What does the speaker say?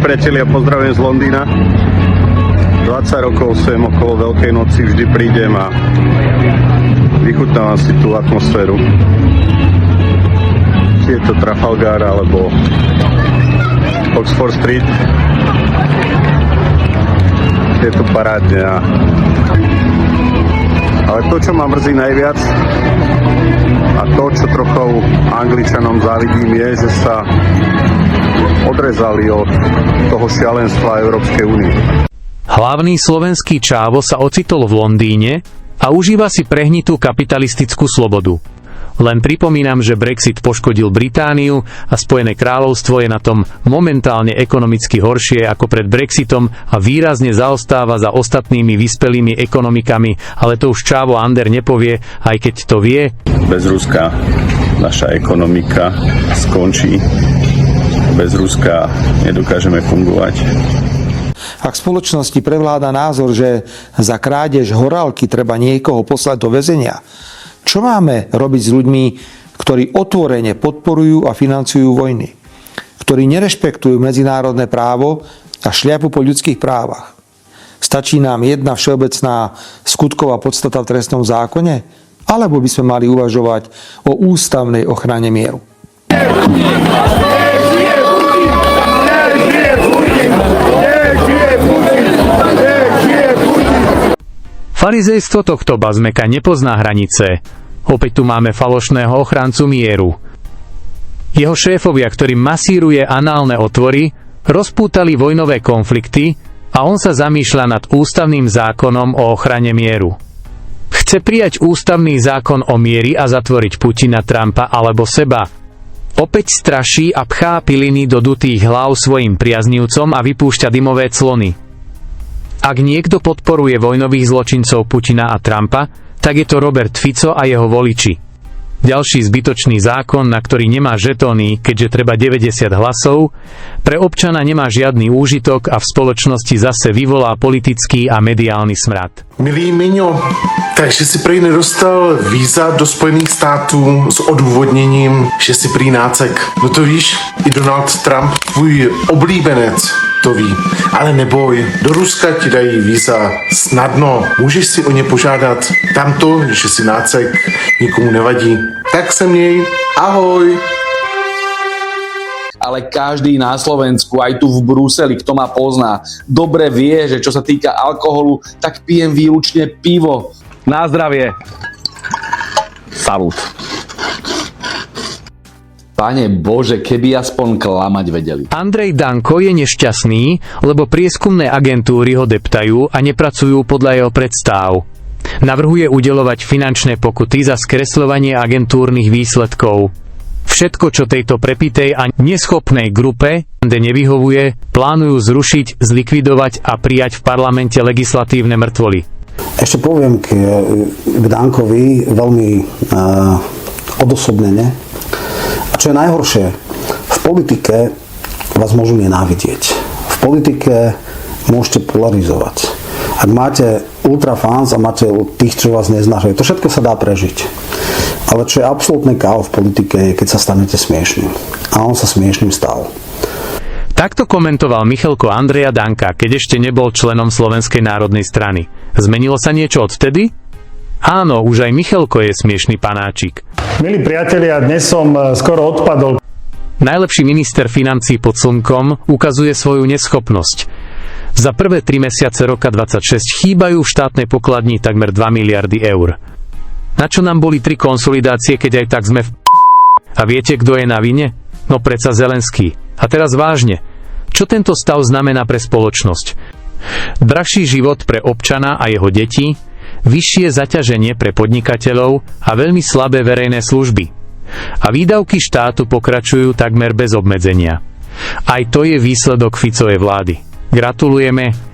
priatelia, pozdravujem z Londýna. 20 rokov sem okolo Veľkej noci vždy prídem a vychutnávam si tú atmosféru. Či je to Trafalgar alebo Oxford Street. Je to parádne. Ale to, čo ma mrzí najviac a to, čo trochu Angličanom závidím, je, že sa odrezali od toho šialenstva Európskej únie. Hlavný slovenský čávo sa ocitol v Londýne a užíva si prehnitú kapitalistickú slobodu. Len pripomínam, že Brexit poškodil Britániu a Spojené kráľovstvo je na tom momentálne ekonomicky horšie ako pred Brexitom a výrazne zaostáva za ostatnými vyspelými ekonomikami, ale to už čávo Ander nepovie, aj keď to vie. Bez Ruska naša ekonomika skončí. Bez Ruska nedokážeme fungovať. Ak v spoločnosti prevláda názor, že za krádež horálky treba niekoho poslať do väzenia, čo máme robiť s ľuďmi, ktorí otvorene podporujú a financujú vojny, ktorí nerešpektujú medzinárodné právo a šliapu po ľudských právach? Stačí nám jedna všeobecná skutková podstata v trestnom zákone? Alebo by sme mali uvažovať o ústavnej ochrane mieru? Farizejstvo tohto bazmeka nepozná hranice. Opäť tu máme falošného ochrancu mieru. Jeho šéfovia, ktorý masíruje análne otvory, rozpútali vojnové konflikty a on sa zamýšľa nad ústavným zákonom o ochrane mieru. Chce prijať ústavný zákon o mieri a zatvoriť Putina, Trumpa alebo seba. Opäť straší a pchá piliny do dutých hlav svojim priaznivcom a vypúšťa dymové clony. Ak niekto podporuje vojnových zločincov Putina a Trumpa, tak je to Robert Fico a jeho voliči. Ďalší zbytočný zákon, na ktorý nemá žetóny, keďže treba 90 hlasov, pre občana nemá žiadny úžitok a v spoločnosti zase vyvolá politický a mediálny smrad. Milý Miňo, takže si prý nedostal víza do Spojených států s odůvodněním, že si prý nácek. No to víš, i Donald Trump, tvůj oblíbenec, to ví. Ale neboj, do Ruska ti dají víza snadno. Můžeš si o ně požádat. Tamto, že si nácek, nikomu nevadí. Tak se měj, ahoj. Ale každý na Slovensku, aj tu v Bruseli, kto ma pozná, dobre vie, že čo sa týka alkoholu, tak pijem výlučne pivo. Na zdravie. Salut. Pane Bože, keby aspoň klamať vedeli. Andrej Danko je nešťastný, lebo prieskumné agentúry ho deptajú a nepracujú podľa jeho predstav. Navrhuje udeľovať finančné pokuty za skresľovanie agentúrnych výsledkov. Všetko, čo tejto prepitej a neschopnej grupe nevyhovuje, plánujú zrušiť, zlikvidovať a prijať v parlamente legislatívne mŕtvoly. Ešte poviem k Dankovi veľmi odosobnene. A čo je najhoršie, v politike vás môžu nenávidieť. V politike môžete polarizovať. Ak máte ultrafans a máte tých, čo vás neznášajú, to všetko sa dá prežiť. Ale čo je absolútne káo v politike, je, keď sa stanete smiešným. A on sa smiešným stal. Takto komentoval Michalko Andreja Danka, keď ešte nebol členom Slovenskej národnej strany. Zmenilo sa niečo odvtedy? Áno, už aj Michalko je smiešný panáčik. Milí priatelia, dnes som skoro odpadol. Najlepší minister financií pod slnkom ukazuje svoju neschopnosť. Za prvé 3 mesiace roka 26 chýbajú v štátnej pokladni takmer 2 miliardy eur. Na čo nám boli 3 konsolidácie, keď aj tak sme v A viete, kto je na vine? No predsa Zelenský. A teraz vážne. Čo tento stav znamená pre spoločnosť? Drahší život pre občana a jeho deti, vyššie zaťaženie pre podnikateľov a veľmi slabé verejné služby. A výdavky štátu pokračujú takmer bez obmedzenia. Aj to je výsledok Ficovej vlády. Gratulujeme,